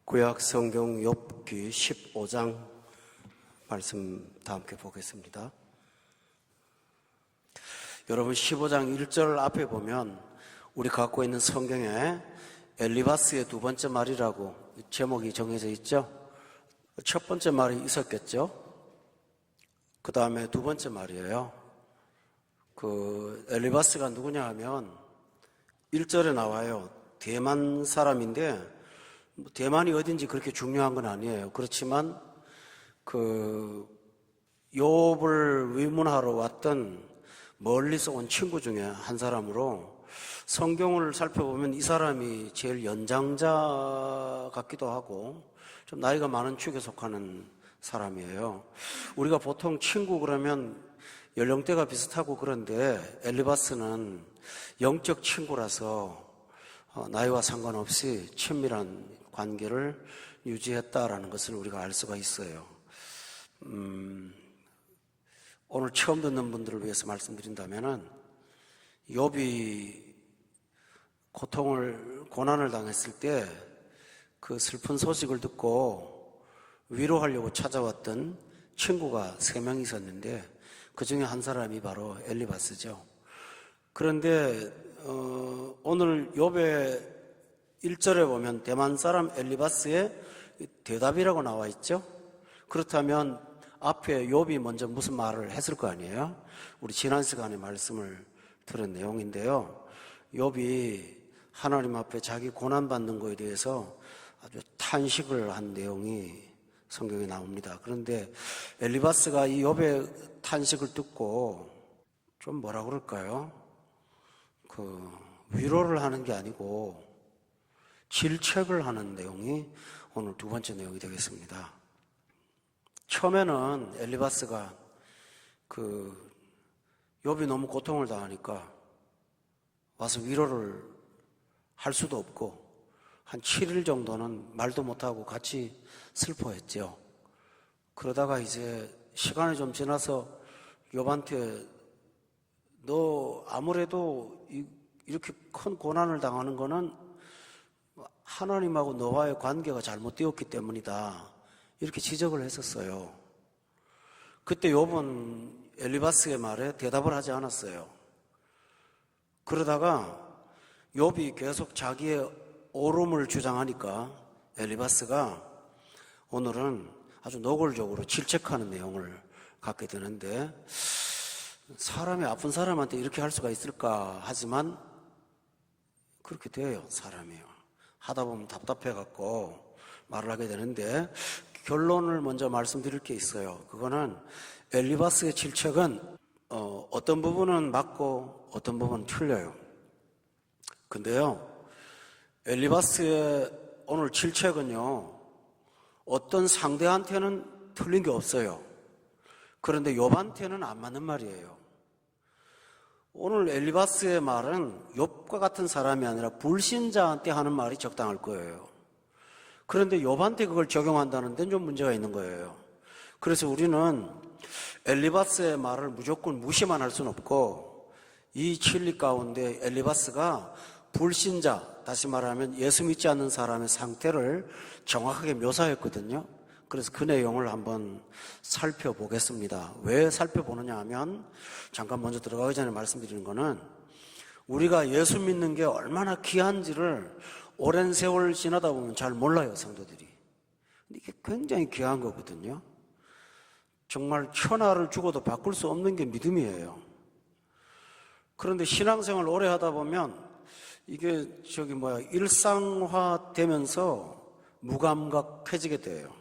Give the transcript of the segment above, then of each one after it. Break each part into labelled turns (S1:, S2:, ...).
S1: 구약 성경 욥기 15장 말씀 다 함께 보겠습니다. 여러분 15장 1절 앞에 보면 우리 갖고 있는 성경에 엘리바스의 두 번째 말이라고 제목이 정해져 있죠. 첫 번째 말이 있었겠죠. 그 다음에 두 번째 말이에요. 엘리바스가 누구냐 하면 1절에 나와요. 대만 사람인데 대만이 어딘지 그렇게 중요한 건 아니에요. 그렇지만 욥을 위문하러 왔던 멀리서 온 친구 중에 한 사람으로 성경을 살펴보면 이 사람이 제일 연장자 같기도 하고 좀 나이가 많은 축에 속하는 사람이에요. 우리가 보통 친구 그러면 연령대가 비슷하고 그런데 엘리바스는 영적 친구라서 나이와 상관없이 친밀한 관계를 유지했다라는 것을 우리가 알 수가 있어요. 오늘 처음 듣는 분들을 위해서 말씀드린다면은 욥이 고난을 당했을 때 그 슬픈 소식을 듣고 위로하려고 찾아왔던 친구가 3명 있었는데 그 중에 한 사람이 바로 엘리바스죠. 그런데 오늘 욥의 1절에 보면 대만 사람 엘리바스의 대답이라고 나와 있죠. 그렇다면 앞에 욥이 먼저 무슨 말을 했을 거 아니에요. 우리 지난 시간에 말씀을 들은 내용인데요. 욥이 하나님 앞에 자기 고난받는 거에 대해서 아주 탄식을 한 내용이 성경에 나옵니다. 그런데 엘리바스가 이 욥의 탄식을 듣고 좀 뭐라 그럴까요? 위로를 하는 게 아니고 질책을 하는 내용이 오늘 두 번째 내용이 되겠습니다. 처음에는 엘리바스가 욥이 너무 고통을 당하니까 와서 위로를 할 수도 없고 한 7일 정도는 말도 못하고 같이 슬퍼했죠. 그러다가 이제 시간이 좀 지나서 욥한테 너 아무래도 이렇게 큰 고난을 당하는 거는 하나님하고 너와의 관계가 잘못되었기 때문이다. 이렇게 지적을 했었어요. 그때 욥은 엘리바스의 말에 대답을 하지 않았어요. 그러다가 욥이 계속 자기의 옳음을 주장하니까 엘리바스가 오늘은 아주 노골적으로 질책하는 내용을 갖게 되는데 사람이 아픈 사람한테 이렇게 할 수가 있을까 하지만 그렇게 돼요. 사람이요. 하다 보면 답답해갖고 말을 하게 되는데 결론을 먼저 말씀드릴 게 있어요. 그거는 엘리바스의 질책은 어떤 부분은 맞고 어떤 부분은 틀려요. 근데요, 엘리바스의 오늘 질책은요, 어떤 상대한테는 틀린 게 없어요. 그런데 욥한테는 안 맞는 말이에요. 오늘 엘리바스의 말은 욥과 같은 사람이 아니라 불신자한테 하는 말이 적당할 거예요. 그런데 욥한테 그걸 적용한다는 데는 좀 문제가 있는 거예요. 그래서 우리는 엘리바스의 말을 무조건 무시만 할 수는 없고 이 진리 가운데 엘리바스가 불신자, 다시 말하면 예수 믿지 않는 사람의 상태를 정확하게 묘사했거든요. 그래서 그 내용을 한번 살펴보겠습니다. 왜 살펴보느냐 하면 잠깐 먼저 들어가기 전에 말씀드리는 거는 우리가 예수 믿는 게 얼마나 귀한지를 오랜 세월 지나다 보면 잘 몰라요, 성도들이. 근데 이게 굉장히 귀한 거거든요. 정말 천하를 주고도 바꿀 수 없는 게 믿음이에요. 그런데 신앙생활 오래 하다 보면 이게 일상화 되면서 무감각해지게 돼요.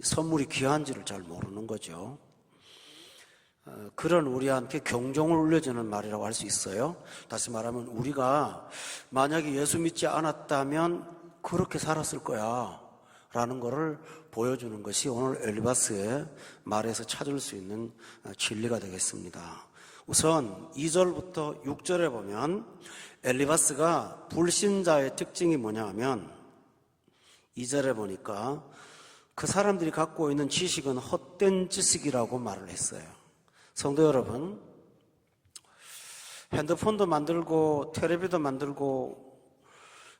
S1: 선물이 귀한지를 잘 모르는 거죠. 그런 우리한테 경종을 울려주는 말이라고 할 수 있어요. 다시 말하면 우리가 만약에 예수 믿지 않았다면 그렇게 살았을 거야 라는 것을 보여주는 것이 오늘 엘리바스의 말에서 찾을 수 있는 진리가 되겠습니다. 우선 2절부터 6절에 보면 엘리바스가 불신자의 특징이 뭐냐 하면 2절에 보니까 그 사람들이 갖고 있는 지식은 헛된 지식이라고 말을 했어요. 성도 여러분, 핸드폰도 만들고 텔레비도 만들고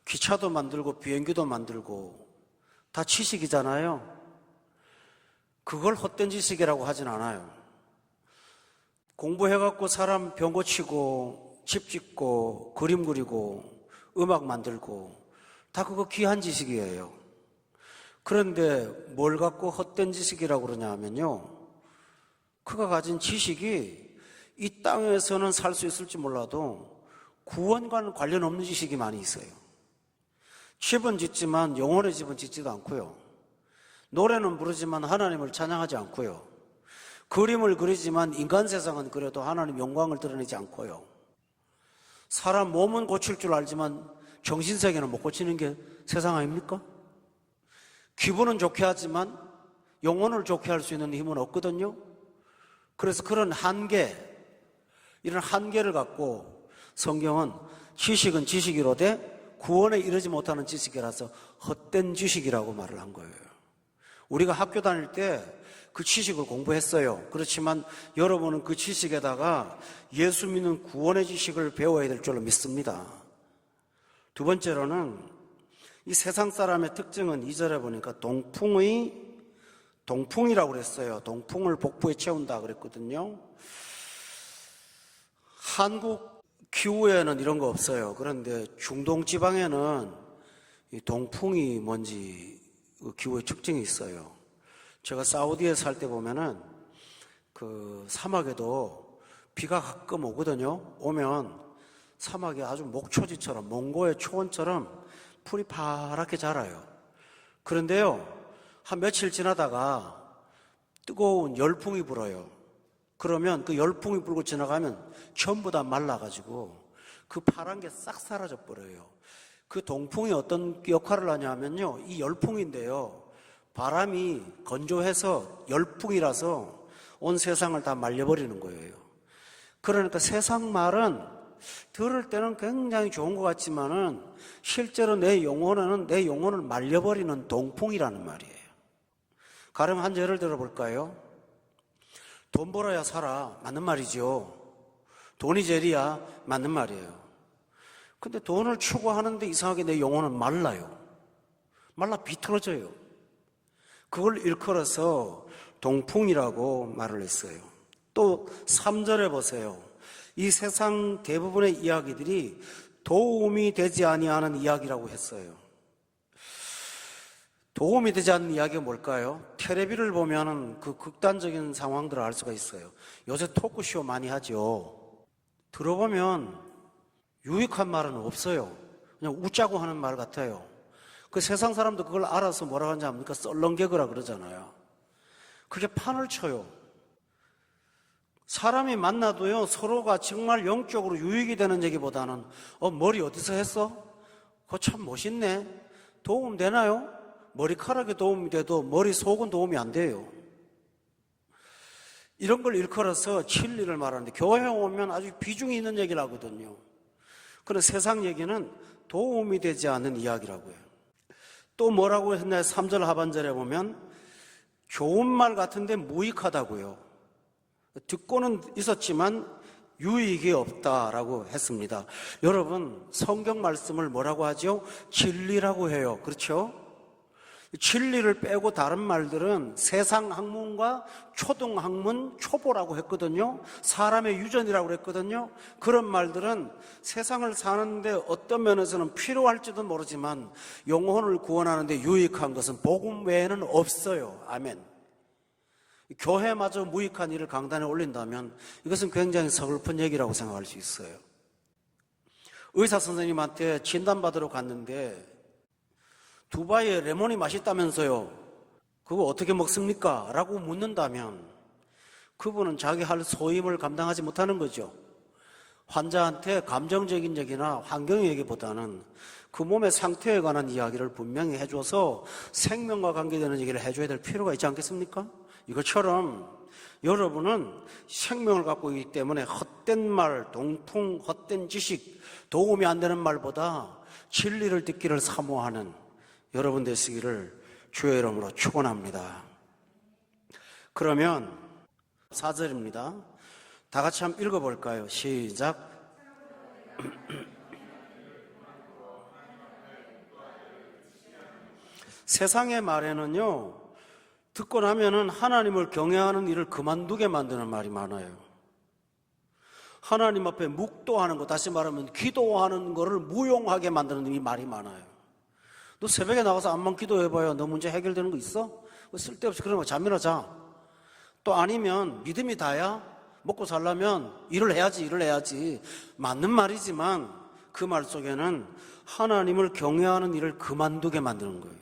S1: 기차도 만들고 비행기도 만들고 다 지식이잖아요. 그걸 헛된 지식이라고 하진 않아요. 공부해갖고 사람 병 고치고 집 짓고 그림 그리고 음악 만들고 다 그거 귀한 지식이에요. 그런데 뭘 갖고 헛된 지식이라고 그러냐 하면요, 그가 가진 지식이 이 땅에서는 살 수 있을지 몰라도 구원과는 관련 없는 지식이 많이 있어요. 집은 짓지만 영혼의 집은 짓지도 않고요. 노래는 부르지만 하나님을 찬양하지 않고요. 그림을 그리지만 인간 세상은 그래도 하나님 영광을 드러내지 않고요. 사람 몸은 고칠 줄 알지만 정신세계는 못 고치는 게 세상 아닙니까? 기분은 좋게 하지만 영혼을 좋게 할 수 있는 힘은 없거든요. 그래서 그런 한계, 이런 한계를 갖고 성경은 지식은 지식이로되 구원에 이르지 못하는 지식이라서 헛된 지식이라고 말을 한 거예요. 우리가 학교 다닐 때 그 지식을 공부했어요. 그렇지만 여러분은 그 지식에다가 예수 믿는 구원의 지식을 배워야 될 줄로 믿습니다. 두 번째로는 이 세상 사람의 특징은 2절에 보니까 동풍이라고 그랬어요. 동풍을 복부에 채운다 그랬거든요. 한국 기후에는 이런 거 없어요. 그런데 중동 지방에는 이 동풍이 뭔지 그 기후의 특징이 있어요. 제가 사우디에 살 때 보면은 그 사막에도 비가 가끔 오거든요. 오면 사막이 아주 목초지처럼, 몽고의 초원처럼 풀이 파랗게 자라요. 그런데요, 한 며칠 지나다가 뜨거운 열풍이 불어요. 그러면 그 열풍이 불고 지나가면 전부 다 말라가지고 그 파란 게 싹 사라져 버려요. 그 동풍이 어떤 역할을 하냐면요, 이 열풍인데요, 바람이 건조해서 열풍이라서 온 세상을 다 말려버리는 거예요. 그러니까 세상 말은 들을 때는 굉장히 좋은 것 같지만은 실제로 내 영혼을 말려버리는 동풍이라는 말이에요. 가령 한 예를 들어볼까요? 돈 벌어야 살아. 맞는 말이죠. 돈이 제일이야. 맞는 말이에요. 근데 돈을 추구하는데 이상하게 내 영혼은 말라요. 말라 비틀어져요. 그걸 일컬어서 동풍이라고 말을 했어요. 또 3절에 보세요. 이 세상 대부분의 이야기들이 도움이 되지 아니하는 이야기라고 했어요. 도움이 되지 않는 이야기가 뭘까요? 텔레비를 보면 그 극단적인 상황들을 알 수가 있어요. 요새 토크쇼 많이 하죠. 들어보면 유익한 말은 없어요. 그냥 웃자고 하는 말 같아요. 그 세상 사람도 그걸 알아서 뭐라고 하는지 압니까? 썰렁개그라 그러잖아요. 그게 판을 쳐요. 사람이 만나도요, 서로가 정말 영적으로 유익이 되는 얘기보다는 머리 어디서 했어? 그거 참 멋있네. 도움 되나요? 머리카락에 도움이 돼도 머리 속은 도움이 안 돼요. 이런 걸 일컬어서 진리를 말하는데 교회에 오면 아주 비중이 있는 얘기를 하거든요. 그런데 세상 얘기는 도움이 되지 않는 이야기라고 해요. 또 뭐라고 했나요? 3절 하반절에 보면 좋은 말 같은데 무익하다고요. 듣고는 있었지만 유익이 없다라고 했습니다. 여러분, 성경 말씀을 뭐라고 하죠? 진리라고 해요. 그렇죠? 진리를 빼고 다른 말들은 세상 학문과 초등 학문, 초보라고 했거든요. 사람의 유전이라고 그랬거든요. 그런 말들은 세상을 사는데 어떤 면에서는 필요할지도 모르지만 영혼을 구원하는데 유익한 것은 복음 외에는 없어요. 아멘. 교회마저 무익한 일을 강단에 올린다면 이것은 굉장히 서글픈 얘기라고 생각할 수 있어요. 의사 선생님한테 진단받으러 갔는데 두바이에 레몬이 맛있다면서요. 그거 어떻게 먹습니까? 라고 묻는다면 그분은 자기 할 소임을 감당하지 못하는 거죠. 환자한테 감정적인 얘기나 환경 얘기보다는 그 몸의 상태에 관한 이야기를 분명히 해줘서 생명과 관계되는 얘기를 해줘야 될 필요가 있지 않겠습니까? 이것처럼 여러분은 생명을 갖고 있기 때문에 헛된 말, 동풍, 헛된 지식, 도움이 안 되는 말보다 진리를 듣기를 사모하는 여러분 되시기를 주의 이름으로 축원합니다. 그러면 4절입니다. 다 같이 한번 읽어볼까요? 시작. 세상의 말에는요, 듣고 나면은 하나님을 경외하는 일을 그만두게 만드는 말이 많아요. 하나님 앞에 묵도하는 거, 다시 말하면 기도하는 거를 무용하게 만드는 이 말이 많아요. 너 새벽에 나가서 암만 기도해봐요. 너 문제 해결되는 거 있어? 쓸데없이 그런 거 잠이나 자. 또 아니면 믿음이 다야? 먹고 살려면 일을 해야지. 맞는 말이지만 그 말 속에는 하나님을 경외하는 일을 그만두게 만드는 거예요.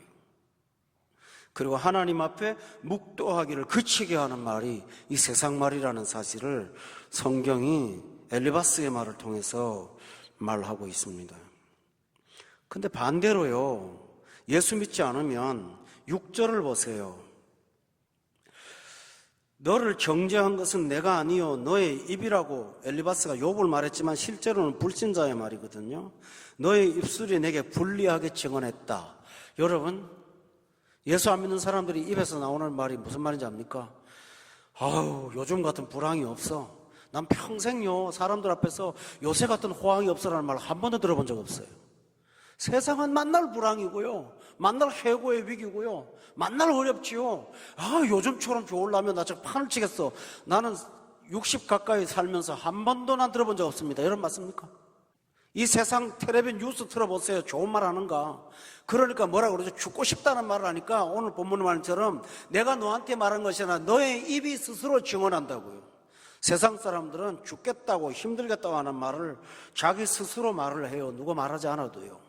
S1: 그리고 하나님 앞에 묵도하기를 그치게 하는 말이 이 세상 말이라는 사실을 성경이 엘리바스의 말을 통해서 말하고 있습니다. 근데 반대로요, 예수 믿지 않으면 6절을 보세요. 너를 정죄한 것은 내가 아니요 너의 입이라고 엘리바스가 욥을 말했지만 실제로는 불신자의 말이거든요. 너의 입술이 내게 불리하게 증언했다. 여러분, 예수 안 믿는 사람들이 입에서 나오는 말이 무슨 말인지 압니까? 아우, 요즘 같은 불황이 없어. 난 평생요 사람들 앞에서 요새 같은 호황이 없어라는 말 한 번도 들어본 적 없어요. 세상은 만날 불황이고요, 만날 해고의 위기고요, 만날 어렵지요. 아, 요즘처럼 좋으려면 나 저 판을 치겠어. 나는 60 가까이 살면서 한 번도 난 들어본 적 없습니다. 여러분 맞습니까? 이 세상 텔레비 뉴스 틀어보세요. 좋은 말 하는가? 그러니까 뭐라 그러죠? 죽고 싶다는 말을 하니까 오늘 본문 말처럼 내가 너한테 말한 것이 아니라 너의 입이 스스로 증언한다고요. 세상 사람들은 죽겠다고 힘들겠다고 하는 말을 자기 스스로 말을 해요. 누가 말하지 않아도요.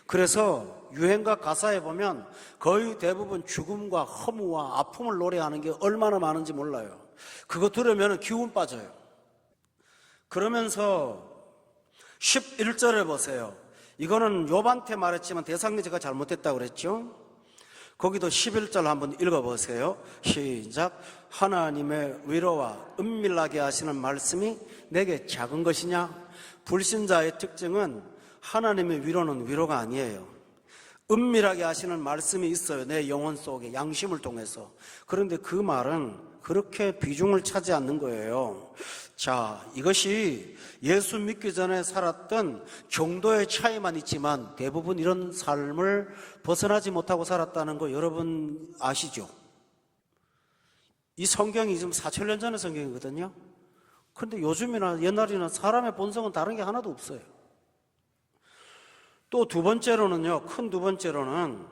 S1: 그래서 유행가 가사에 보면 거의 대부분 죽음과 허무와 아픔을 노래하는 게 얼마나 많은지 몰라요. 그거 들으면 기운 빠져요. 그러면서 11절에 보세요. 이거는 욥한테 말했지만 대상이 제가 잘못했다고 그랬죠. 거기도 11절 한번 읽어보세요. 시작. 하나님의 위로와 은밀하게 하시는 말씀이 내게 작은 것이냐? 불신자의 특징은 하나님의 위로는 위로가 아니에요. 은밀하게 하시는 말씀이 있어요. 내 영혼 속에 양심을 통해서. 그런데 그 말은 그렇게 비중을 차지 않는 거예요. 자, 이것이 예수 믿기 전에 살았던 정도의 차이만 있지만 대부분 이런 삶을 벗어나지 못하고 살았다는 거 여러분 아시죠? 이 성경이 지금 4,000년 전의 성경이거든요. 그런데 요즘이나 옛날이나 사람의 본성은 다른 게 하나도 없어요. 또 두 번째로는요, 큰 두 번째로는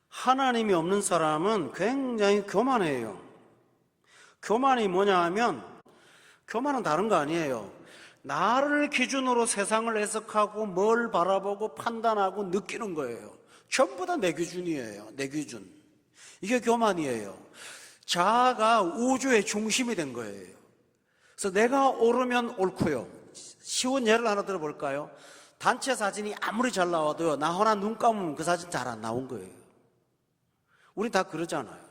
S1: 하나님이 없는 사람은 굉장히 교만해요. 교만이 뭐냐 하면, 교만은 다른 거 아니에요. 나를 기준으로 세상을 해석하고 뭘 바라보고 판단하고 느끼는 거예요. 전부 다 내 기준이에요. 내 기준. 이게 교만이에요. 자아가 우주의 중심이 된 거예요. 그래서 내가 옳으면 옳고요. 쉬운 예를 하나 들어볼까요? 단체 사진이 아무리 잘 나와도요, 나 하나 눈 감으면 그 사진 잘 안 나온 거예요. 우리 다 그러잖아요.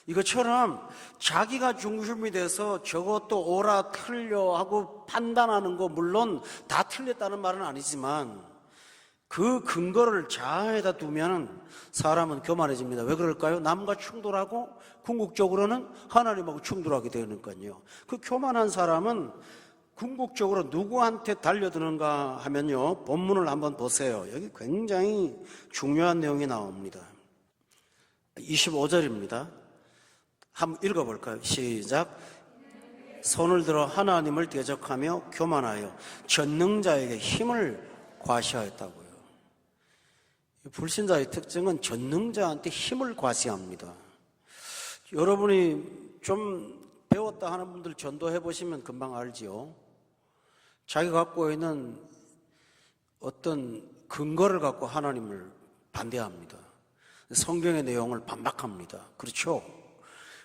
S1: 이것처럼 자기가 중심이 돼서 저것도 옳아 틀려 하고 판단하는 거 물론 다 틀렸다는 말은 아니지만 그 근거를 자아에다 두면 사람은 교만해집니다. 왜 그럴까요? 남과 충돌하고 궁극적으로는 하나님하고 충돌하게 되니까요. 그 교만한 사람은 궁극적으로 누구한테 달려드는가 하면요, 본문을 한번 보세요. 여기 굉장히 중요한 내용이 나옵니다. 25절입니다. 한번 읽어볼까요? 시작. 손을 들어 하나님을 대적하며 교만하여 전능자에게 힘을 과시하였다고요. 불신자의 특징은 전능자한테 힘을 과시합니다. 여러분이 좀 배웠다 하는 분들 전도해 보시면 금방 알지요. 자기가 갖고 있는 어떤 근거를 갖고 하나님을 반대합니다. 성경의 내용을 반박합니다. 그렇죠?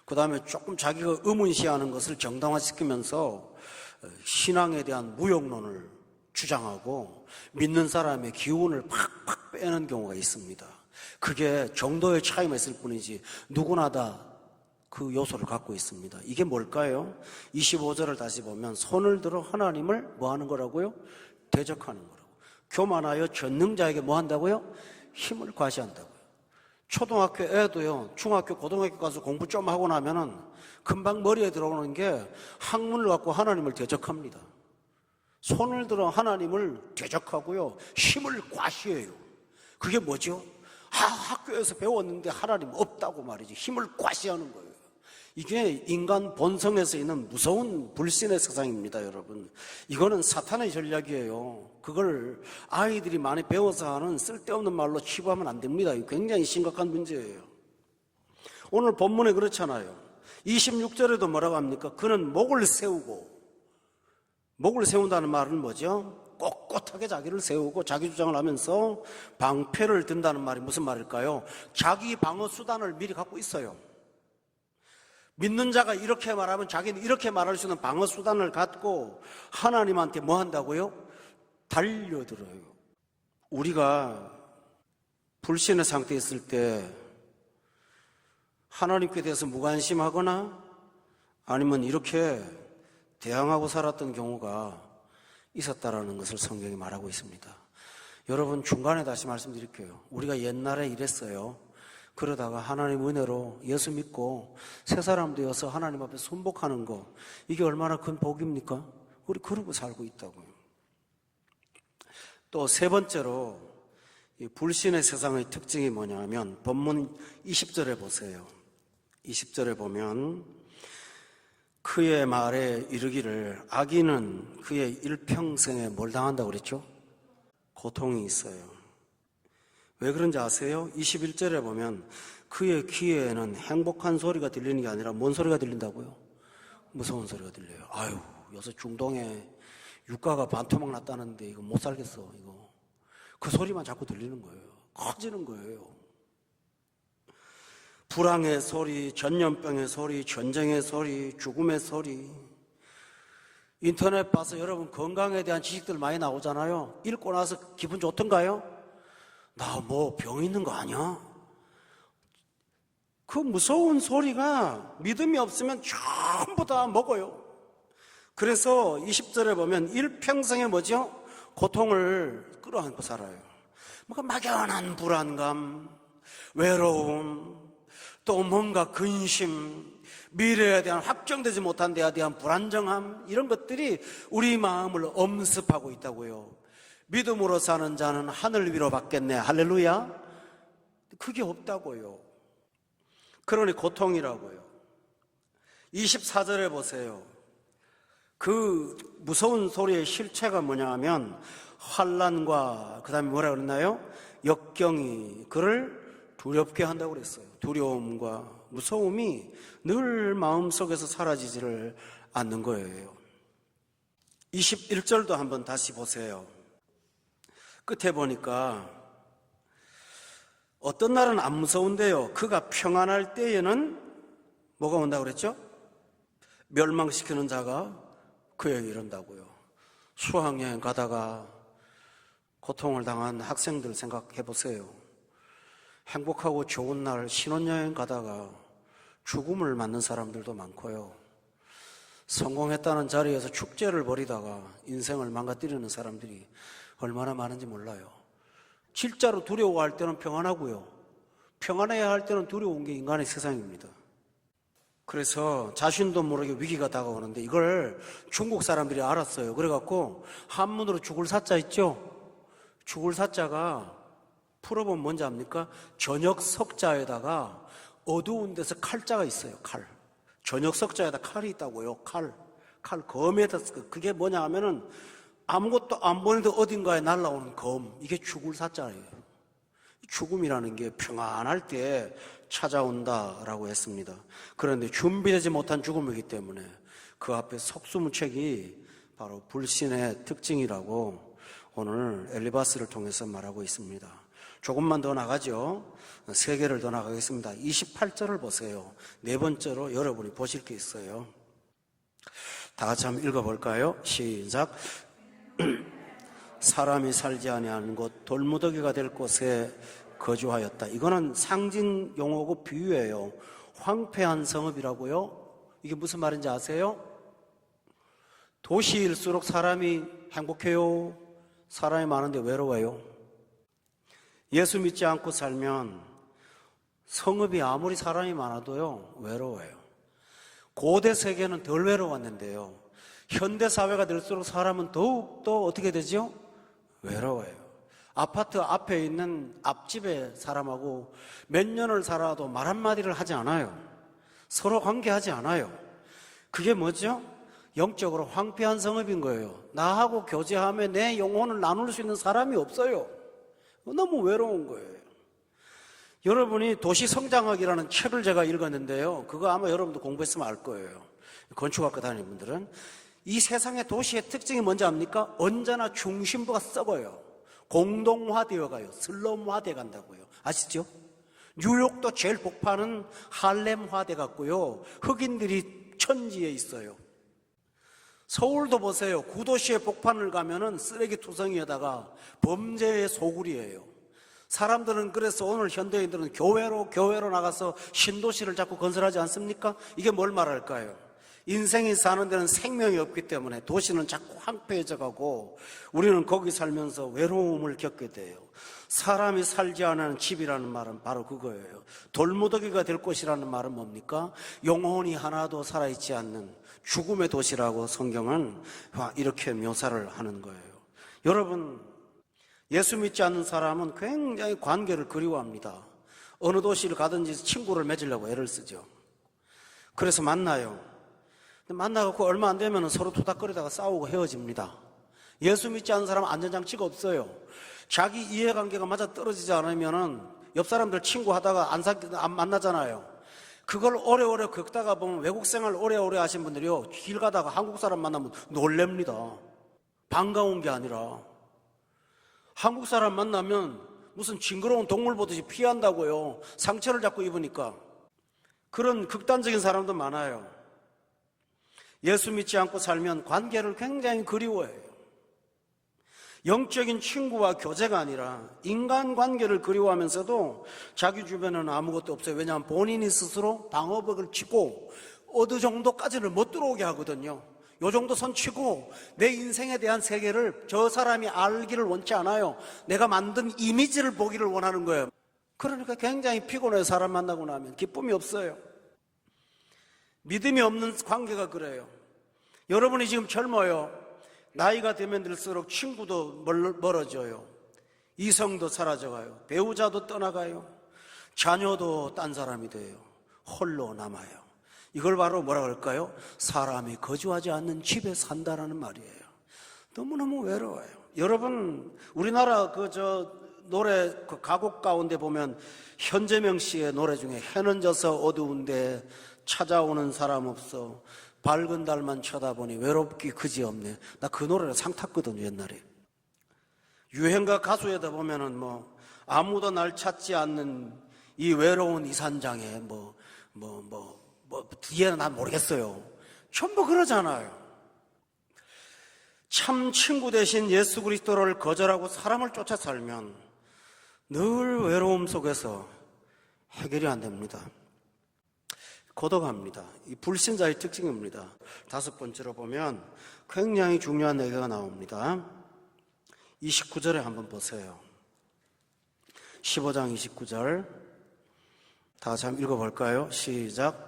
S1: 그 다음에 조금 자기가 의문시하는 것을 정당화시키면서 신앙에 대한 무용론을 주장하고 믿는 사람의 기운을 팍팍 빼는 경우가 있습니다. 그게 정도의 차이만 있을 뿐이지 누구나 다 그 요소를 갖고 있습니다. 이게 뭘까요? 25절을 다시 보면 손을 들어 하나님을 뭐 하는 거라고요? 대적하는 거라고. 교만하여 전능자에게 뭐 한다고요? 힘을 과시한다고요. 초등학교 애도요, 중학교, 고등학교 가서 공부 좀 하고 나면은 금방 머리에 들어오는 게 학문을 갖고 하나님을 대적합니다. 손을 들어 하나님을 대적하고요, 힘을 과시해요. 그게 뭐죠? 학교에서 배웠는데 하나님 없다고 말이지. 힘을 과시하는 거예요. 이게 인간 본성에서 있는 무서운 불신의 세상입니다, 여러분. 이거는 사탄의 전략이에요. 그걸 아이들이 많이 배워서 하는 쓸데없는 말로 치부하면 안 됩니다. 이거 굉장히 심각한 문제예요. 오늘 본문에 그렇잖아요. 26절에도 뭐라고 합니까? 그는 목을 세운다는 말은 뭐죠? 꼿꼿하게 자기를 세우고 자기 주장을 하면서 방패를 든다는 말이 무슨 말일까요? 자기 방어 수단을 미리 갖고 있어요. 믿는 자가 이렇게 말하면 자기는 이렇게 말할 수 있는 방어 수단을 갖고 하나님한테 뭐 한다고요? 달려들어요. 우리가 불신의 상태에 있을 때 하나님께 대해서 무관심하거나 아니면 이렇게 대항하고 살았던 경우가 있었다라는 것을 성경이 말하고 있습니다. 여러분, 중간에 다시 말씀드릴게요. 우리가 옛날에 이랬어요. 그러다가 하나님 은혜로 예수 믿고 새 사람 되어서 하나님 앞에 순복하는 거, 이게 얼마나 큰 복입니까? 우리 그러고 살고 있다고요. 또 세 번째로 이 불신의 세상의 특징이 뭐냐면 본문 20절에 보세요. 20절에 보면 그의 말에 이르기를 악인은 그의 일평생에 뭘 당한다고 그랬죠? 고통이 있어요. 왜 그런지 아세요? 21절에 보면 그의 귀에는 행복한 소리가 들리는 게 아니라 뭔 소리가 들린다고요? 무서운 소리가 들려요. 아유, 요새 중동에 유가가 반토막 났다는데 이거 못 살겠어. 이거 그 소리만 자꾸 들리는 거예요. 커지는 거예요. 불황의 소리, 전염병의 소리, 전쟁의 소리, 죽음의 소리. 인터넷 봐서 여러분 건강에 대한 지식들 많이 나오잖아요. 읽고 나서 기분 좋던가요? 나 뭐 병 있는 거 아니야? 그 무서운 소리가 믿음이 없으면 전부 다 먹어요. 그래서 20절에 보면 일평생에 뭐죠? 고통을 끌어안고 살아요. 뭔가 막연한 불안감, 외로움, 또 뭔가 근심, 미래에 대한 확정되지 못한 데에 대한 불안정함, 이런 것들이 우리 마음을 엄습하고 있다고요. 믿음으로 사는 자는 하늘 위로 받겠네. 할렐루야. 그게 없다고요. 그러니 고통이라고요. 24절에 보세요. 그 무서운 소리의 실체가 뭐냐 하면 환난과 그 다음에 뭐라 그랬나요? 역경이 그를 두렵게 한다고 그랬어요. 두려움과 무서움이 늘 마음속에서 사라지지를 않는 거예요. 21절도 한번 다시 보세요. 끝에 보니까 어떤 날은 안 무서운데요, 그가 평안할 때에는 뭐가 온다고 그랬죠? 멸망시키는 자가 그에게 이른다고요. 수학여행 가다가 고통을 당한 학생들 생각해 보세요. 행복하고 좋은 날 신혼여행 가다가 죽음을 맞는 사람들도 많고요. 성공했다는 자리에서 축제를 벌이다가 인생을 망가뜨리는 사람들이 얼마나 많은지 몰라요. 진짜로 두려워할 때는 평안하고요, 평안해야 할 때는 두려운 게 인간의 세상입니다. 그래서 자신도 모르게 위기가 다가오는데 이걸 중국 사람들이 알았어요. 그래갖고 한문으로 죽을 사자 있죠? 죽을 사자가 풀어보면 뭔지 압니까? 저녁 석자에다가 어두운 데서 칼자가 있어요. 칼. 저녁 석자에다 칼이 있다고요. 칼 검에다. 그게 뭐냐 하면은 아무것도 안 보이는데 어딘가에 날아오는 검. 이게 죽을 사자예요. 죽음이라는 게 평안할 때 찾아온다라고 했습니다. 그런데 준비되지 못한 죽음이기 때문에 그 앞에 속수무책이 바로 불신의 특징이라고 오늘 엘리바스를 통해서 말하고 있습니다. 조금만 더 나가죠. 3개를 더 나가겠습니다. 28절을 보세요. 네 번째로 여러분이 보실 게 있어요. 다 같이 한번 읽어볼까요? 시작. 사람이 살지 아니하는 곳 돌무더기가 될 곳에 거주하였다. 이거는 상징 용어고 비유예요. 황폐한 성읍이라고요. 이게 무슨 말인지 아세요? 도시일수록 사람이 행복해요? 사람이 많은데 외로워요? 예수 믿지 않고 살면 성읍이 아무리 사람이 많아도요, 외로워요. 고대 세계는 덜 외로웠는데요, 현대 사회가 될수록 사람은 더욱더 어떻게 되죠? 외로워요. 아파트 앞에 있는 앞집의 사람하고 몇 년을 살아도 말 한마디를 하지 않아요. 서로 관계하지 않아요. 그게 뭐죠? 영적으로 황폐한 성읍인 거예요. 나하고 교제하며 내 영혼을 나눌 수 있는 사람이 없어요. 너무 외로운 거예요. 여러분이 도시성장학이라는 책을 제가 읽었는데요, 그거 아마 여러분도 공부했으면 알 거예요. 건축학과 다니는 분들은. 이 세상의 도시의 특징이 뭔지 압니까? 언제나 중심부가 썩어요. 공동화되어 가요. 슬럼화돼 간다고요. 아시죠? 뉴욕도 제일 복판은 할렘화돼 갔고요, 흑인들이 천지에 있어요. 서울도 보세요. 구도시의 복판을 가면은 쓰레기 투성이에다가 범죄의 소굴이에요. 사람들은 그래서 오늘 현대인들은 교회로 나가서 신도시를 자꾸 건설하지 않습니까? 이게 뭘 말할까요? 인생이 사는 데는 생명이 없기 때문에 도시는 자꾸 황폐해져 가고 우리는 거기 살면서 외로움을 겪게 돼요. 사람이 살지 않은 집이라는 말은 바로 그거예요. 돌무더기가 될 곳이라는 말은 뭡니까? 영혼이 하나도 살아있지 않는 죽음의 도시라고 성경은 이렇게 묘사를 하는 거예요. 여러분, 예수 믿지 않는 사람은 굉장히 관계를 그리워합니다. 어느 도시를 가든지 친구를 맺으려고 애를 쓰죠. 그래서 만나요. 만나갖고 얼마 안 되면 서로 토닥거리다가 싸우고 헤어집니다. 예수 믿지 않는 사람은 안전장치가 없어요. 자기 이해관계가 맞아 떨어지지 않으면 옆 사람들 친구하다가 안 만나잖아요. 그걸 오래오래 겪다가 보면 외국 생활 오래오래 하신 분들이요, 길 가다가 한국 사람 만나면 놀랍니다. 반가운 게 아니라 한국 사람 만나면 무슨 징그러운 동물 보듯이 피한다고요. 상처를 자꾸 입으니까. 그런 극단적인 사람도 많아요. 예수 믿지 않고 살면 관계를 굉장히 그리워해요. 영적인 친구와 교제가 아니라 인간관계를 그리워하면서도 자기 주변에는 아무것도 없어요. 왜냐하면 본인이 스스로 방어벽을 치고 어느 정도까지는 못 들어오게 하거든요. 요 정도 선 치고 내 인생에 대한 세계를 저 사람이 알기를 원치 않아요. 내가 만든 이미지를 보기를 원하는 거예요. 그러니까 굉장히 피곤해요. 사람 만나고 나면 기쁨이 없어요. 믿음이 없는 관계가 그래요. 여러분이 지금 젊어요. 나이가 되면 들수록 친구도 멀어져요. 이성도 사라져가요. 배우자도 떠나가요. 자녀도 딴 사람이 돼요. 홀로 남아요. 이걸 바로 뭐라 그럴까요? 사람이 거주하지 않는 집에 산다라는 말이에요. 너무너무 외로워요. 여러분, 우리나라 노래 가곡 가운데 보면 현재명 씨의 노래 중에 해는 져서 어두운데 찾아오는 사람 없어 밝은 달만 쳐다보니 외롭기 그지없네. 나 그 노래를 상 탔거든요, 옛날에. 유행가 가수에다 보면은 아무도 날 찾지 않는 이 외로운 이산장에 뒤에는 난 모르겠어요. 전부 그러잖아요. 참 친구 대신 예수 그리스도를 거절하고 사람을 쫓아 살면 늘 외로움 속에서 해결이 안 됩니다. 고독합니다. 이 불신자의 특징입니다. 5번째로 보면 굉장히 중요한 얘기가 나옵니다. 29절에 한번 보세요. 15장 29절 다 같이 한번 읽어볼까요? 시작.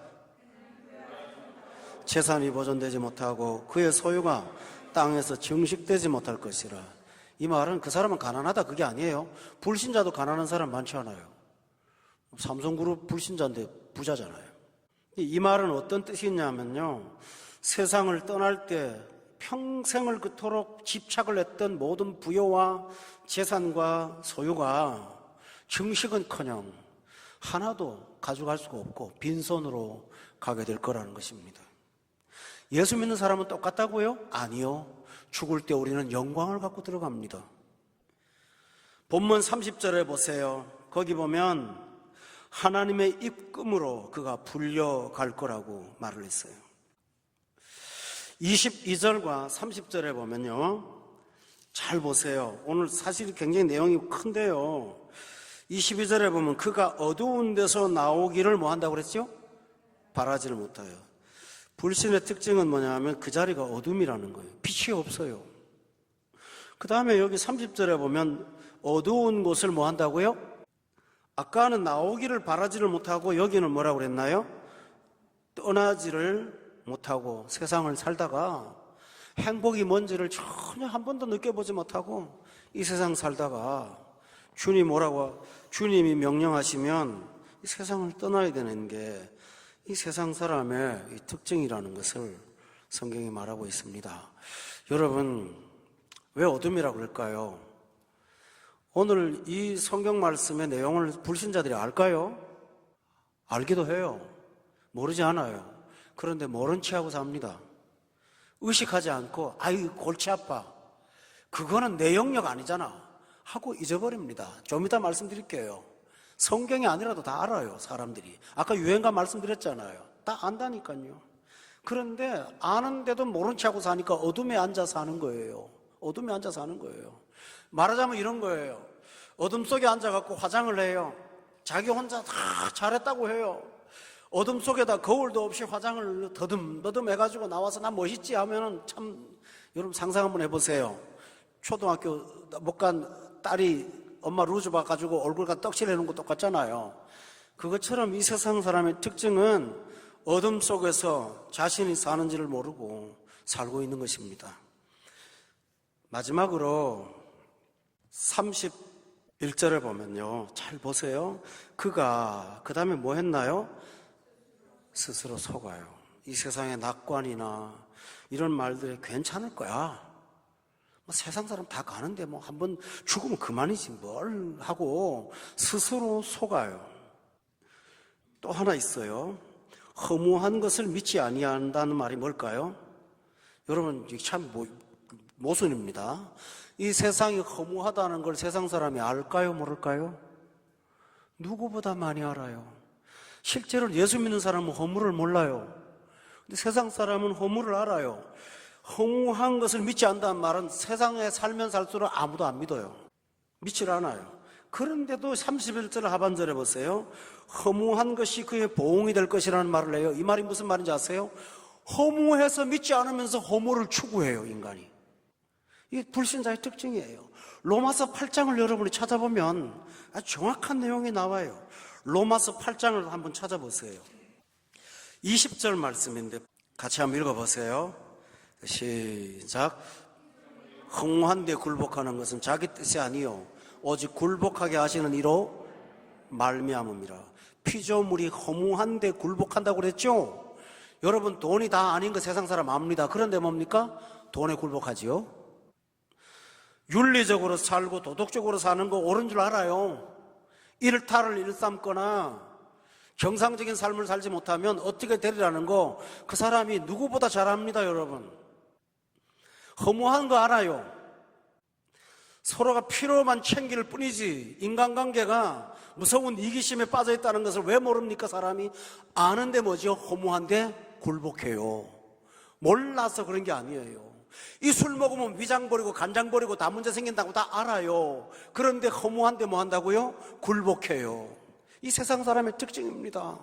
S1: 재산이 보존되지 못하고 그의 소유가 땅에서 증식되지 못할 것이라. 이 말은 그 사람은 가난하다 그게 아니에요. 불신자도 가난한 사람 많지 않아요. 삼성그룹 불신자인데 부자잖아요. 이 말은 어떤 뜻이 있냐면요, 세상을 떠날 때 평생을 그토록 집착을 했던 모든 부여와 재산과 소유가 증식은커녕 하나도 가져갈 수가 없고 빈손으로 가게 될 거라는 것입니다. 예수 믿는 사람은 똑같다고요? 아니요. 죽을 때 우리는 영광을 갖고 들어갑니다. 본문 30절에 보세요. 거기 보면 하나님의 입금으로 그가 불려갈 거라고 말을 했어요. 22절과 30절에 보면요, 잘 보세요. 오늘 사실 굉장히 내용이 큰데요, 22절에 보면 그가 어두운 데서 나오기를 뭐 한다고 그랬죠? 바라지를 못해요. 불신의 특징은 뭐냐면 그 자리가 어둠이라는 거예요. 빛이 없어요. 그 다음에 여기 30절에 보면 어두운 곳을 뭐 한다고요? 아까는 나오기를 바라지를 못하고 여기는 뭐라고 그랬나요? 떠나지를 못하고 세상을 살다가 행복이 뭔지를 전혀 한 번도 느껴보지 못하고 이 세상 살다가 주님이 명령하시면 이 세상을 떠나야 되는 게 이 세상 사람의 이 특징이라는 것을 성경이 말하고 있습니다. 여러분, 왜 어둠이라고 그럴까요? 오늘 이 성경 말씀의 내용을 불신자들이 알까요? 알기도 해요. 모르지 않아요. 그런데 모른 체하고 삽니다. 의식하지 않고 아이 골치 아파, 그거는 내 영역 아니잖아 하고 잊어버립니다. 좀 이따 말씀드릴게요. 성경이 아니라도 다 알아요, 사람들이. 아까 유행가 말씀드렸잖아요. 다 안다니까요. 그런데 아는데도 모른 체하고 사니까 어둠에 앉아 사는 거예요. 어둠에 앉아 사는 거예요. 말하자면 이런 거예요. 어둠 속에 앉아갖고 화장을 해요. 자기 혼자 다 잘했다고 해요. 어둠 속에다 거울도 없이 화장을 더듬 해가지고 나와서 나 멋있지 하면은 참, 여러분 상상 한번 해보세요. 초등학교 못 간 딸이 엄마 루즈 봐가지고 얼굴과 떡칠해놓은 거 똑같잖아요. 그것처럼 이 세상 사람의 특징은 어둠 속에서 자신이 사는지를 모르고 살고 있는 것입니다. 마지막으로 31절에 보면요, 잘 보세요. 그가 그 다음에 뭐 했나요? 스스로 속아요. 이 세상의 낙관이나 이런 말들이 괜찮을 거야. 세상 사람 다 가는데 뭐 한번 죽으면 그만이지 뭘 하고 스스로 속아요. 또 하나 있어요. 허무한 것을 믿지 아니한다는 말이 뭘까요? 여러분, 이게 참 모순입니다. 이 세상이 허무하다는 걸 세상 사람이 알까요, 모를까요? 누구보다 많이 알아요. 실제로 예수 믿는 사람은 허무를 몰라요. 근데 세상 사람은 허무를 알아요. 허무한 것을 믿지 않는다는 말은 세상에 살면 살수록 아무도 안 믿어요. 믿질 않아요. 그런데도 31절 하반절에 보세요. 허무한 것이 그의 보응이 될 것이라는 말을 해요. 이 말이 무슨 말인지 아세요? 허무해서 믿지 않으면서 허무를 추구해요, 인간이. 이게 불신자의 특징이에요. 로마서 8장을 여러분이 찾아보면 아주 정확한 내용이 나와요. 로마서 8장을 한번 찾아보세요. 20절 말씀인데 같이 한번 읽어보세요. 시작. 허무한 데 굴복하는 것은 자기 뜻이 아니요 오직 굴복하게 하시는 이로 말미암음이라. 피조물이 허무한 데 굴복한다고 그랬죠? 여러분, 돈이 다 아닌 거 세상 사람 압니다. 그런데 뭡니까? 돈에 굴복하지요. 윤리적으로 살고 도덕적으로 사는 거 옳은 줄 알아요. 일탈을 일삼거나 정상적인 삶을 살지 못하면 어떻게 되리라는 거 그 사람이 누구보다 잘 압니다, 여러분. 허무한 거 알아요. 서로가 필요만 챙길 뿐이지 인간관계가 무서운 이기심에 빠져 있다는 것을 왜 모릅니까, 사람이? 아는데 뭐죠? 허무한데 굴복해요. 몰라서 그런 게 아니에요. 이 술 먹으면 위장 버리고 간장 버리고 다 문제 생긴다고 다 알아요. 그런데 허무한데 뭐 한다고요? 굴복해요. 이 세상 사람의 특징입니다.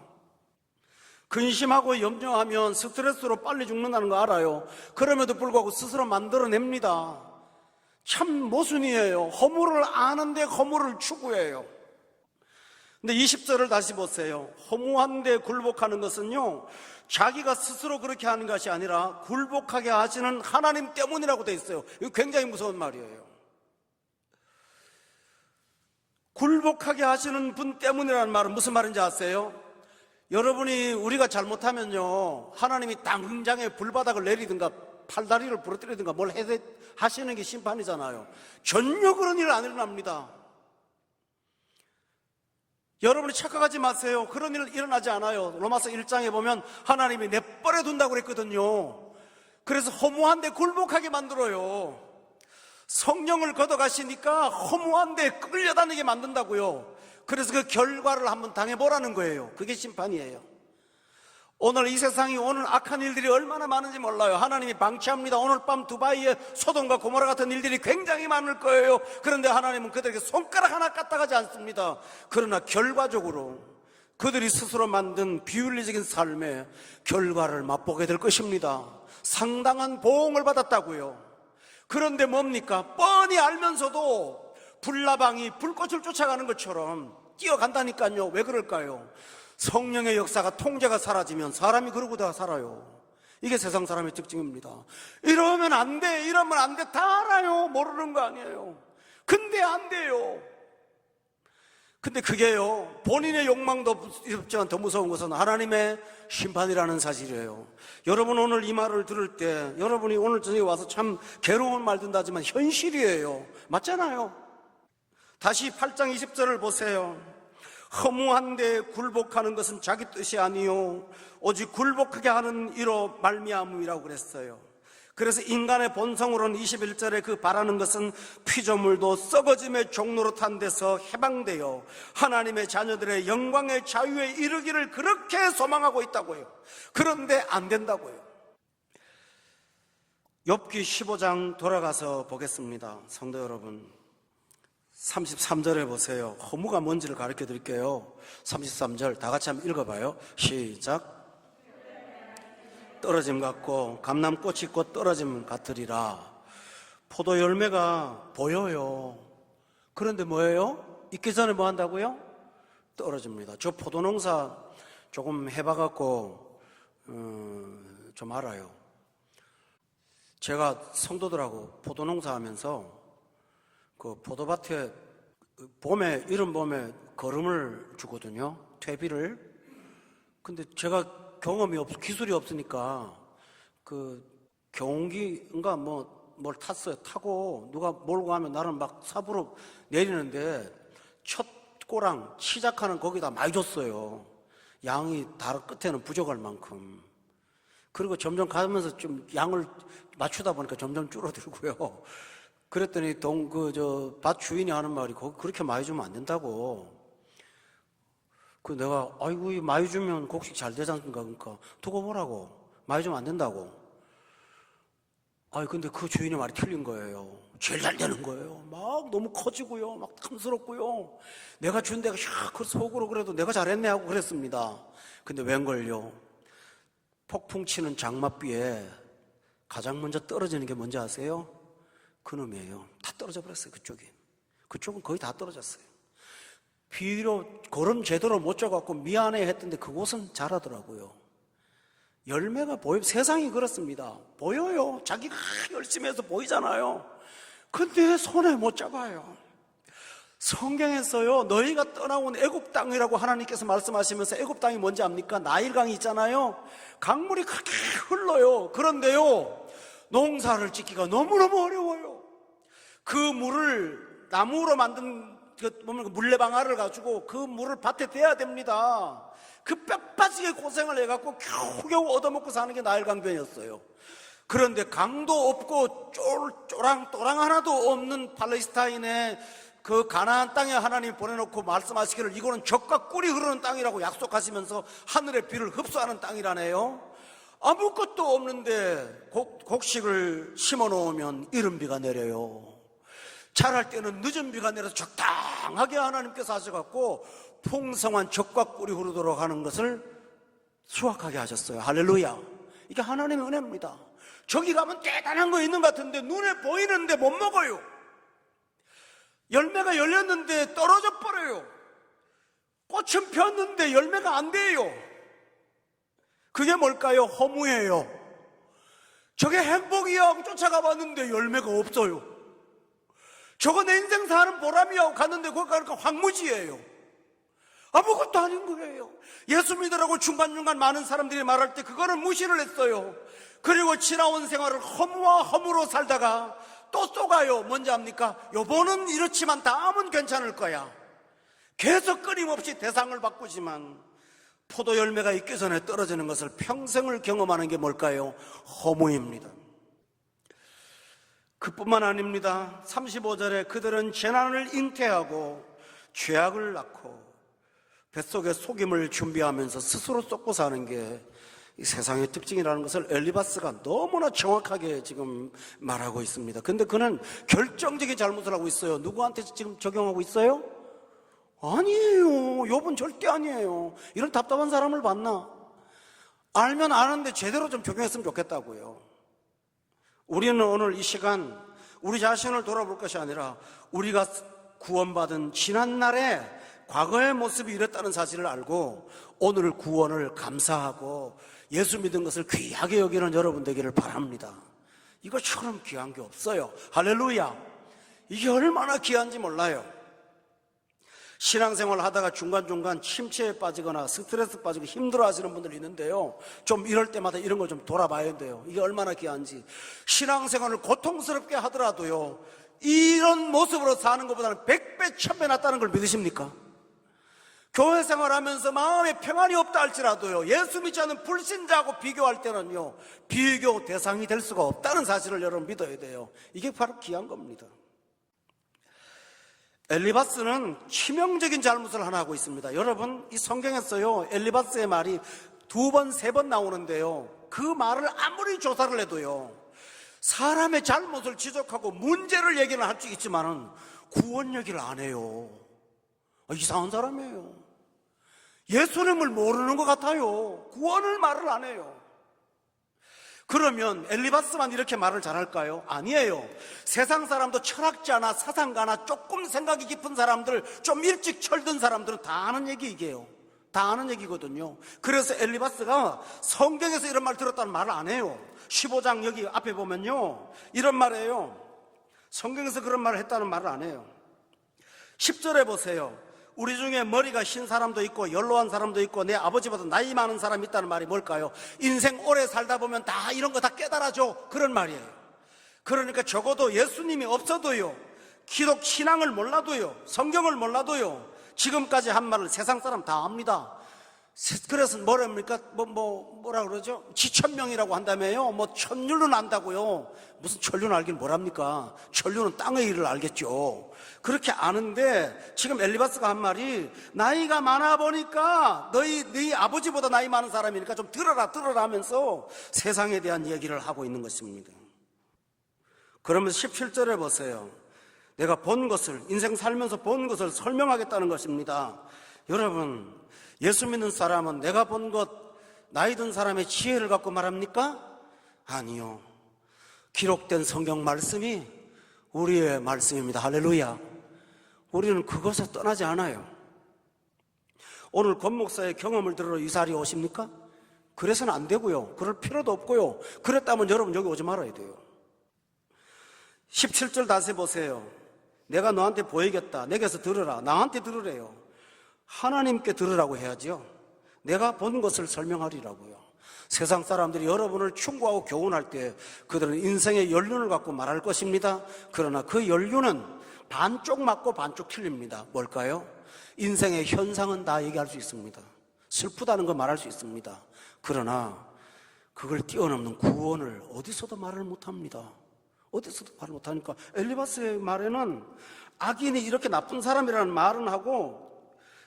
S1: 근심하고 염려하면 스트레스로 빨리 죽는다는 거 알아요. 그럼에도 불구하고 스스로 만들어냅니다. 참 모순이에요. 허무를 아는데 허무를 추구해요. 근데 20절을 다시 보세요. 허무한데 굴복하는 것은요, 자기가 스스로 그렇게 하는 것이 아니라 굴복하게 하시는 하나님 때문이라고 돼 있어요. 이거 굉장히 무서운 말이에요. 굴복하게 하시는 분 때문이라는 말은 무슨 말인지 아세요? 여러분이 우리가 잘못하면요, 하나님이 당장에 불바닥을 내리든가 팔다리를 부러뜨리든가 뭘 하시는 게 심판이잖아요. 전혀 그런 일 안 일어납니다. 여러분이 착각하지 마세요. 그런 일 일어나지 않아요. 로마서 1장에 보면 하나님이 내버려 둔다고 그랬거든요. 그래서 허무한데 굴복하게 만들어요. 성령을 걷어가시니까 허무한데 끌려다니게 만든다고요. 그래서 그 결과를 한번 당해보라는 거예요. 그게 심판이에요. 오늘 이 세상이 오늘 악한 일들이 얼마나 많은지 몰라요. 하나님이 방치합니다. 오늘 밤 두바이에 소돔과 고모라 같은 일들이 굉장히 많을 거예요. 그런데 하나님은 그들에게 손가락 하나 까딱하지 않습니다. 그러나 결과적으로 그들이 스스로 만든 비윤리적인 삶의 결과를 맛보게 될 것입니다. 상당한 보응을 받았다고요. 그런데 뭡니까? 뻔히 알면서도 불나방이 불꽃을 쫓아가는 것처럼 뛰어간다니까요. 왜 그럴까요? 성령의 역사가 통제가 사라지면 사람이 그러고 다 살아요. 이게 세상 사람의 특징입니다. 이러면 안 돼, 이러면 안 돼, 다 알아요. 모르는 거 아니에요. 근데 안 돼요. 근데 그게요, 본인의 욕망도 없지만 더 무서운 것은 하나님의 심판이라는 사실이에요. 여러분 오늘 이 말을 들을 때 여러분이 오늘 저녁에 와서 참 괴로운 말 듣는다지만 현실이에요. 맞잖아요. 다시 8장 20절을 보세요. 허무한데 굴복하는 것은 자기 뜻이 아니요 오직 굴복하게 하는 이로 말미암음이라고 그랬어요. 그래서 인간의 본성으로는 21절에 그 바라는 것은 피조물도 썩어짐의 종로로 탄 데서 해방되어 하나님의 자녀들의 영광의 자유에 이르기를 그렇게 소망하고 있다고요. 그런데 안 된다고요. 욥기 15장 돌아가서 보겠습니다. 성도 여러분, 33절에 보세요. 허무가 뭔지를 가르쳐 드릴게요. 33절 다 같이 한번 읽어봐요. 시작. 떨어짐 같고 감람꽃이 곧 떨어짐 같으리라. 포도 열매가 보여요. 그런데 뭐예요? 익기 전에 뭐 한다고요? 떨어집니다. 저 포도 농사 조금 해봐갖고 좀 알아요. 제가 성도들하고 포도 농사 하면서 그 포도밭에 이른 봄에 거름을 주거든요. 퇴비를. 근데 제가 경험이 기술이 없으니까 그 경운기인가 뭘 탔어요. 타고 누가 몰고 가면 나는 막 삽으로 내리는데 첫 꼬랑 시작하는 거기다 많이 줬어요. 양이 다른 끝에는 부족할 만큼. 그리고 점점 가면서 좀 양을 맞추다 보니까 점점 줄어들고요. 그랬더니 밭 주인이 하는 말이 거기 그렇게 많이 주면 안 된다고. 그 내가 아이고 많이 주면 곡식 잘 되지 않습니까? 그러니까 두고 보라고. 많이 주면 안 된다고. 근데 그 주인의 말이 틀린 거예요. 제일 잘 되는 거예요. 막 너무 커지고요, 막 탐스럽고요. 내가 준 데가 그 속으로 그래도 내가 잘했네 하고 그랬습니다. 근데 웬걸요? 폭풍 치는 장맛비에 가장 먼저 떨어지는 게 뭔지 아세요? 그놈이에요. 다 떨어져 버렸어요. 그쪽은 거의 다 떨어졌어요. 비로 거름 제대로 못 쪄갖고 미안해 했던데 그곳은 자라더라고요. 열매가 보여. 세상이 그렇습니다. 보여요. 자기가 열심히 해서 보이잖아요. 근데 손에 못 잡아요. 성경에서요, 너희가 떠나온 애굽 땅이라고 하나님께서 말씀하시면서 애굽 땅이 뭔지 압니까? 나일강이 있잖아요. 강물이 그렇게 흘러요. 그런데요, 농사를 짓기가 너무너무 어려워요. 그 물을 나무로 만든 물레방아를 가지고 그 물을 밭에 대야 됩니다. 그 뼈빠지게 고생을 해갖고 겨우겨우 얻어먹고 사는 게 나일강변이었어요. 그런데 강도 없고 쪼랑또랑 하나도 없는 팔레스타인의 그 가나안 땅에 하나님 보내놓고 말씀하시기를 이거는 젖과 꿀이 흐르는 땅이라고 약속하시면서 하늘의 비를 흡수하는 땅이라네요. 아무것도 없는데 곡식을 심어놓으면 이른 비가 내려요. 자랄 때는 늦은 비가 내려서 적당하게 하나님께서 하셔갖고 풍성한 젖과 꿀이 흐르도록 하는 것을 수확하게 하셨어요. 할렐루야. 이게 하나님의 은혜입니다. 저기 가면 대단한 거 있는 것 같은데 눈에 보이는데 못 먹어요. 열매가 열렸는데 떨어져 버려요. 꽃은 폈는데 열매가 안 돼요. 그게 뭘까요? 허무예요. 저게 행복이야 하고 쫓아가 봤는데 열매가 없어요. 저거 내 인생 사는 보람이야 하고 갔는데 거기 가니까 황무지예요. 아무것도 아닌 거예요. 예수 믿으라고 중간중간 많은 사람들이 말할 때 그거는 무시를 했어요. 그리고 지나온 생활을 허무와 허무로 살다가 또 쏘가요. 뭔지 압니까? 요번은 이렇지만 다음은 괜찮을 거야. 계속 끊임없이 대상을 바꾸지만 포도 열매가 있기 전에 떨어지는 것을 평생을 경험하는 게 뭘까요? 허무입니다. 그뿐만 아닙니다. 35절에 그들은 재난을 잉태하고 죄악을 낳고 뱃속에 속임을 준비하면서 스스로 쏟고 사는 게 이 세상의 특징이라는 것을 엘리바스가 너무나 정확하게 지금 말하고 있습니다. 근데 그는 결정적인 잘못을 하고 있어요. 누구한테 지금 적용하고 있어요? 아니에요. 욥은 절대 아니에요. 이런 답답한 사람을 봤나? 알면 아는데 제대로 좀 적용했으면 좋겠다고요. 우리는 오늘 이 시간 우리 자신을 돌아볼 것이 아니라 우리가 구원받은 지난날에 과거의 모습이 이랬다는 사실을 알고 오늘 구원을 감사하고 예수 믿은 것을 귀하게 여기는 여러분 되기를 바랍니다. 이것처럼 귀한 게 없어요. 할렐루야. 이게 얼마나 귀한지 몰라요. 신앙생활 하다가 중간중간 침체에 빠지거나 스트레스 빠지고 힘들어 하시는 분들이 있는데요, 좀 이럴 때마다 이런 걸 좀 돌아봐야 돼요. 이게 얼마나 귀한지. 신앙생활을 고통스럽게 하더라도요, 이런 모습으로 사는 것보다는 100배, 1000배 낫다는 걸 믿으십니까? 교회 생활하면서 마음에 평안이 없다 할지라도요, 예수 믿지 않는 불신자하고 비교할 때는요, 비교 대상이 될 수가 없다는 사실을 여러분 믿어야 돼요. 이게 바로 귀한 겁니다. 엘리바스는 치명적인 잘못을 하나 하고 있습니다. 여러분, 이 성경에서요, 엘리바스의 말이 2번, 3번 나오는데요, 그 말을 아무리 조사를 해도요, 사람의 잘못을 지적하고 문제를 얘기는 할 수 있지만은 구원 얘기를 안 해요. 이상한 사람이에요. 예수님을 모르는 것 같아요. 구원을 말을 안 해요. 그러면 엘리바스만 이렇게 말을 잘할까요? 아니에요. 세상 사람도 철학자나 사상가나 조금 생각이 깊은 사람들, 좀 일찍 철든 사람들은 다 아는 얘기 이게요. 다 아는 얘기거든요. 그래서 엘리바스가 성경에서 이런 말 들었다는 말을 안 해요. 15장 여기 앞에 보면요, 이런 말이에요. 성경에서 그런 말을 했다는 말을 안 해요. 10절에 보세요. 우리 중에 머리가 흰 사람도 있고 연로한 사람도 있고 내 아버지보다 나이 많은 사람이 있다는 말이 뭘까요? 인생 오래 살다 보면 다 이런 거 다 깨달아져, 그런 말이에요. 그러니까 적어도 예수님이 없어도요, 기독 신앙을 몰라도요, 성경을 몰라도요, 지금까지 한 말을 세상 사람 다 압니다. 그래서 뭐라 그러죠? 지천명이라고 한다며요. 뭐 천륜은 안다고요. 무슨 천륜 알긴 뭐랍니까? 천륜은 땅의 일을 알겠죠. 그렇게 아는데 지금 엘리바스가 한 말이, 나이가 많아 보니까 너희 아버지보다 나이 많은 사람이니까 좀 들어라 하면서 세상에 대한 얘기를 하고 있는 것입니다. 그러면서 17절에 보세요. 내가 본 것을, 인생 살면서 본 것을 설명하겠다는 것입니다. 여러분, 예수 믿는 사람은 내가 본 것, 나이 든 사람의 지혜를 갖고 말합니까? 아니요. 기록된 성경 말씀이 우리의 말씀입니다. 할렐루야. 우리는 그것에 떠나지 않아요. 오늘 권 목사의 경험을 들으러 이 자리에 오십니까? 그래서는 안 되고요. 그럴 필요도 없고요. 그랬다면 여러분 여기 오지 말아야 돼요. 17절 다시 보세요. 내가 너한테 보이겠다. 내게서 들으라. 나한테 들으래요. 하나님께 들으라고 해야죠. 내가 본 것을 설명하리라고요. 세상 사람들이 여러분을 충고하고 교훈할 때 그들은 인생의 연륜을 갖고 말할 것입니다. 그러나 그 연륜은 반쪽 맞고 반쪽 틀립니다. 뭘까요? 인생의 현상은 다 얘기할 수 있습니다. 슬프다는 거 말할 수 있습니다. 그러나 그걸 뛰어넘는 구원을 어디서도 말을 못합니다. 어디서도 말을 못하니까 엘리바스의 말에는 악인이 이렇게 나쁜 사람이라는 말은 하고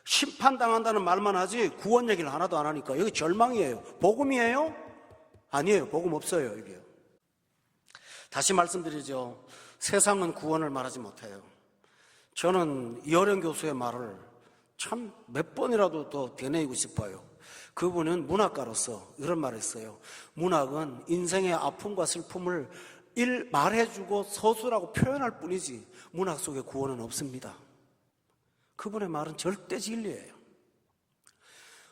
S1: 심판당한다는 말만 하지 구원 얘기를 하나도 안 하니까 여기 절망이에요. 복음이에요? 아니에요. 복음 없어요. 이게요. 다시 말씀드리죠. 세상은 구원을 말하지 못해요. 저는 이어령 교수의 말을 참 몇 번이라도 더 되뇌이고 싶어요. 그분은 문학가로서 이런 말을 했어요. 문학은 인생의 아픔과 슬픔을 말해주고 서술하고 표현할 뿐이지 문학 속에 구원은 없습니다. 그분의 말은 절대 진리예요.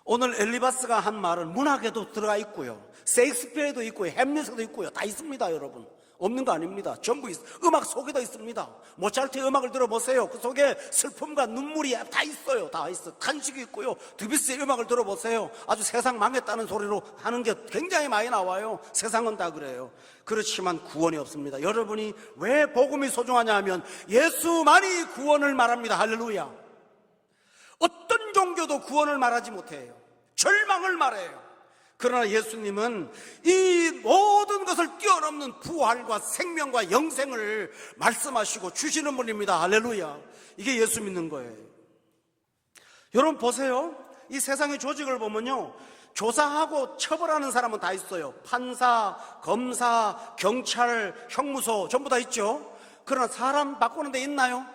S1: 오늘 엘리바스가 한 말은 문학에도 들어가 있고요, 셰익스피어에도 있고요, 햄릿에도 있고요. 다 있습니다. 여러분, 없는 거 아닙니다. 전부 음악 속에도 있습니다. 모차르트의 음악을 들어보세요. 그 속에 슬픔과 눈물이 다 있어요. 다 있어. 간식이 있고요. 드뷔시의 음악을 들어보세요. 아주 세상 망했다는 소리로 하는 게 굉장히 많이 나와요. 세상은 다 그래요. 그렇지만 구원이 없습니다. 여러분이 왜 복음이 소중하냐 하면 예수만이 구원을 말합니다. 할렐루야. 어떤 종교도 구원을 말하지 못해요. 절망을 말해요. 그러나 예수님은 이 모든 것을 뛰어넘는 부활과 생명과 영생을 말씀하시고 주시는 분입니다. 할렐루야. 이게 예수 믿는 거예요. 여러분 보세요. 이 세상의 조직을 보면요, 조사하고 처벌하는 사람은 다 있어요. 판사, 검사, 경찰, 형무소 전부 다 있죠. 그러나 사람 바꾸는 데 있나요?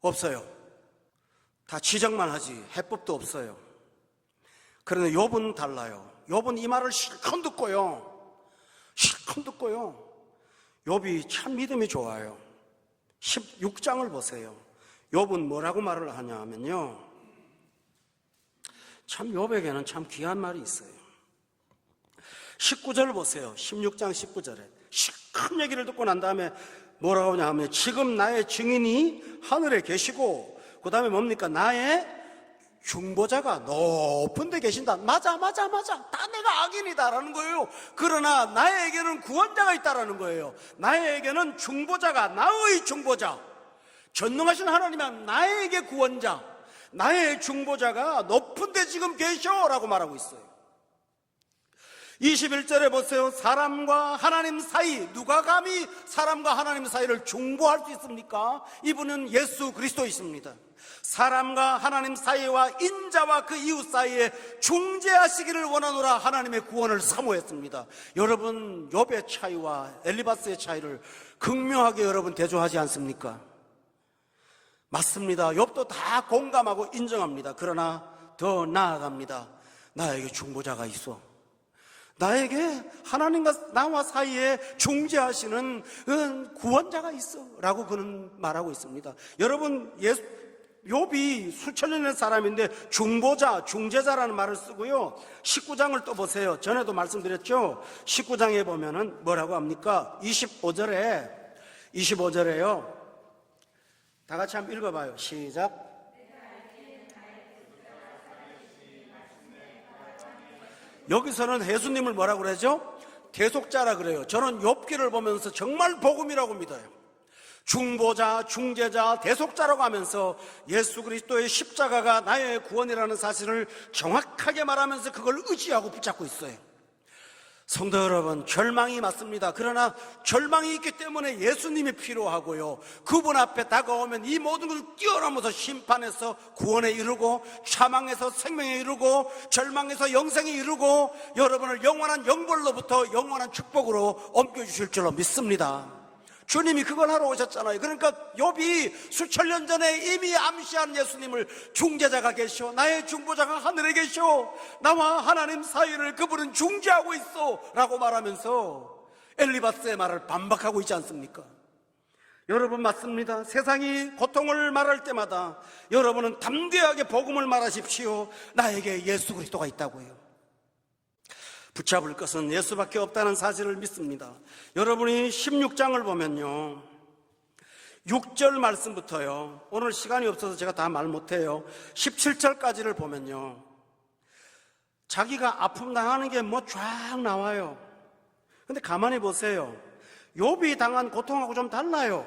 S1: 없어요. 다 지적만 하지 해법도 없어요. 그런데 욥은 달라요. 욥은 이 말을 실컷 듣고요. 욥이 참 믿음이 좋아요. 16장을 보세요. 욥은 뭐라고 말을 하냐 하면요, 참 욥에게는 참 귀한 말이 있어요. 19절 보세요. 16장 19절에 실컷 얘기를 듣고 난 다음에 뭐라고 하냐 하면 지금 나의 증인이 하늘에 계시고 그 다음에 뭡니까? 나의 중보자가 높은 데 계신다. 맞아. 다 내가 악인이다라는 거예요. 그러나 나에게는 구원자가 있다라는 거예요. 나에게는 중보자가, 나의 중보자, 전능하신 하나님은 나에게 구원자, 나의 중보자가 높은 데 지금 계셔라고 말하고 있어요. 21절에 보세요. 사람과 하나님 사이, 누가 감히 사람과 하나님 사이를 중보할 수 있습니까? 이분은 예수 그리스도이십니다. 사람과 하나님 사이와 인자와 그 이웃 사이에 중재하시기를 원하노라 하나님의 구원을 사모했습니다. 여러분, 욥의 차이와 엘리바스의 차이를 극명하게 여러분 대조하지 않습니까? 맞습니다. 욥도 다 공감하고 인정합니다. 그러나 더 나아갑니다. 나에게 중보자가 있어. 나에게 하나님과 나와 사이에 중재하시는 구원자가 있어 라고 그는 말하고 있습니다. 여러분, 욥이 수천 년의 사람인데 중보자, 중재자라는 말을 쓰고요. 19장을 또 보세요. 전에도 말씀드렸죠. 19장에 보면은 뭐라고 합니까? 25절에요. 다 같이 한번 읽어봐요. 시작. 여기서는 예수님을 뭐라고 그러죠? 대속자라 그래요. 저는 욥기를 보면서 정말 복음이라고 믿어요. 중보자, 중재자, 대속자라고 하면서 예수 그리스도의 십자가가 나의 구원이라는 사실을 정확하게 말하면서 그걸 의지하고 붙잡고 있어요. 성도 여러분, 절망이 맞습니다. 그러나 절망이 있기 때문에 예수님이 필요하고요. 그분 앞에 다가오면 이 모든 것을 뛰어넘어서 심판에서 구원에 이르고, 사망에서 생명에 이르고, 절망에서 영생에 이르고, 여러분을 영원한 영벌로부터 영원한 축복으로 옮겨주실 줄로 믿습니다. 주님이 그걸 하러 오셨잖아요. 그러니까 욥이 수천 년 전에 이미 암시한 예수님을 중재자가 계셔, 나의 중보자가 하늘에 계셔, 나와 하나님 사이를 그분은 중재하고 있어 라고 말하면서 엘리바스의 말을 반박하고 있지 않습니까? 여러분, 맞습니다. 세상이 고통을 말할 때마다 여러분은 담대하게 복음을 말하십시오. 나에게 예수 그리스도가 있다고요. 붙잡을 것은 예수밖에 없다는 사실을 믿습니다. 여러분이 16장을 보면요, 6절 말씀부터요, 오늘 시간이 없어서 제가 다 말 못해요. 17절까지를 보면요, 자기가 아픔 당하는 게 뭐 쫙 나와요. 근데 가만히 보세요. 욥이 당한 고통하고 좀 달라요.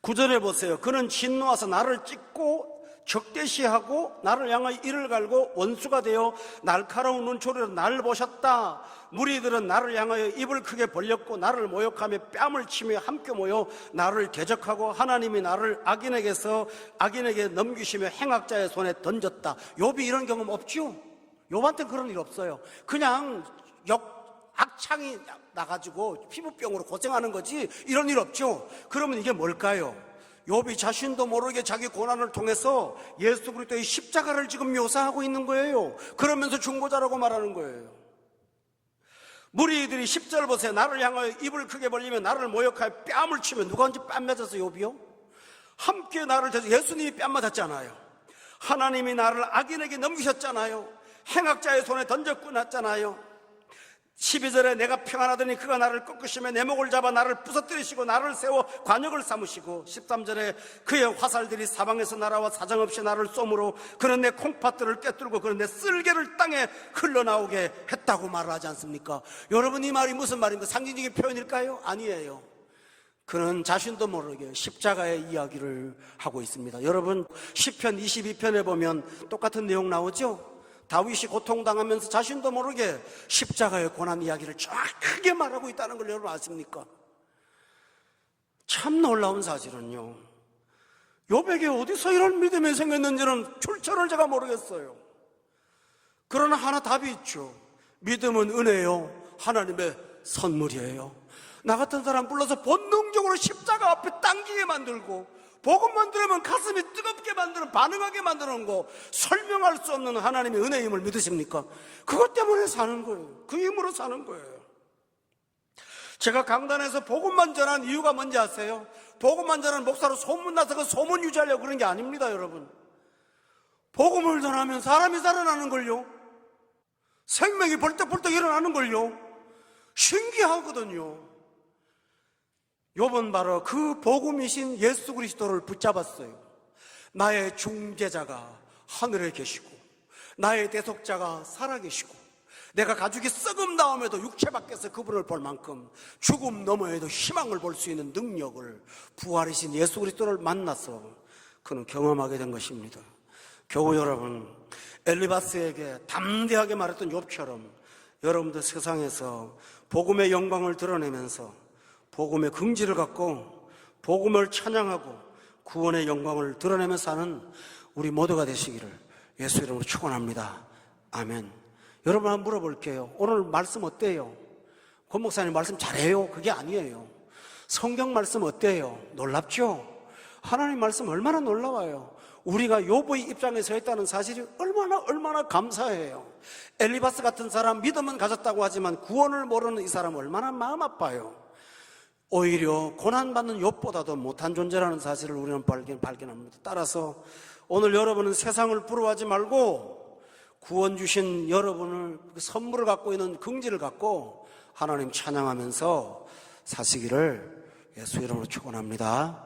S1: 9절에 보세요. 그는 진노하서 나를 찢고 적대시하고 나를 향하여 이를 갈고 원수가 되어 날카로운 눈초리로 나를 보셨다. 무리들은 나를 향하여 입을 크게 벌렸고 나를 모욕하며 뺨을 치며 함께 모여 나를 대적하고 하나님이 나를 악인에게 넘기시며 행악자의 손에 던졌다. 욥이 이런 경험 없죠? 욥한테 그런 일 없어요. 그냥 악창이 나가지고 피부병으로 고생하는 거지 이런 일 없죠? 그러면 이게 뭘까요? 욥이 자신도 모르게 자기 고난을 통해서 예수 그리스도의 십자가를 지금 묘사하고 있는 거예요. 그러면서 중보자라고 말하는 거예요. 무리들이 10절 보세요. 나를 향하여 입을 크게 벌리며 나를 모욕하여 뺨을 치며, 누가 언제 뺨 맞았어? 욥이요? 함께 나를 대서 예수님이 뺨 맞았잖아요. 하나님이 나를 악인에게 넘기셨잖아요. 행악자의 손에 던져 끊었잖아요. 12절에 내가 평안하더니 그가 나를 꺾으시며 내 목을 잡아 나를 부서뜨리시고 나를 세워 관역을 삼으시고, 13절에 그의 화살들이 사방에서 날아와 사정없이 나를 쏘므로 그는 내 콩팥들을 꿰뚫고 그는 내 쓸개를 땅에 흘러나오게 했다고 말을 하지 않습니까? 여러분, 이 말이 무슨 말입니까? 상징적인 표현일까요? 아니에요. 그는 자신도 모르게 십자가의 이야기를 하고 있습니다. 여러분, 시편 22편에 보면 똑같은 내용 나오죠? 다윗이 고통당하면서 자신도 모르게 십자가의 고난 이야기를 정확하게 말하고 있다는 걸 여러분 아십니까? 참 놀라운 사실은요, 욥에게 어디서 이런 믿음이 생겼는지는 출처를 제가 모르겠어요. 그러나 하나 답이 있죠. 믿음은 은혜요, 하나님의 선물이에요. 나 같은 사람 불러서 본능적으로 십자가 앞에 당기게 만들고, 복음만 들으면 가슴이 뜨겁게 만드는, 반응하게 만드는 거, 설명할 수 없는 하나님의 은혜임을 믿으십니까? 그것 때문에 사는 거예요. 그 힘으로 사는 거예요. 제가 강단에서 복음만 전한 이유가 뭔지 아세요? 복음만 전한 목사로 소문나서 그 소문 유지하려고 그런 게 아닙니다, 여러분. 복음을 전하면 사람이 살아나는 걸요, 생명이 벌떡벌떡 일어나는 걸요, 신기하거든요. 욥은 바로 그 복음이신 예수 그리스도를 붙잡았어요. 나의 중재자가 하늘에 계시고 나의 대속자가 살아계시고 내가 가죽이 썩음 나옴에도 육체 밖에서 그분을 볼 만큼 죽음 너머에도 희망을 볼 수 있는 능력을 부활이신 예수 그리스도를 만나서 그는 경험하게 된 것입니다. 교우 여러분, 엘리바스에게 담대하게 말했던 욥처럼 여러분들 세상에서 복음의 영광을 드러내면서 복음의 긍지를 갖고 복음을 찬양하고 구원의 영광을 드러내면서 사는 우리 모두가 되시기를 예수 이름으로 축원합니다. 아멘. 여러분 한번 물어볼게요. 오늘 말씀 어때요? 권 목사님 말씀 잘해요? 그게 아니에요. 성경 말씀 어때요? 놀랍죠? 하나님 말씀 얼마나 놀라워요. 우리가 욥의 입장에 서 있다는 사실이 얼마나 감사해요. 엘리바스 같은 사람 믿음은 가졌다고 하지만 구원을 모르는 이 사람 얼마나 마음 아파요. 오히려 고난받는 욥보다도 못한 존재라는 사실을 우리는 발견합니다. 따라서 오늘 여러분은 세상을 부러워하지 말고 구원 주신 여러분을 선물을 갖고 있는 긍지를 갖고 하나님 찬양하면서 사시기를 예수 이름으로 축원합니다.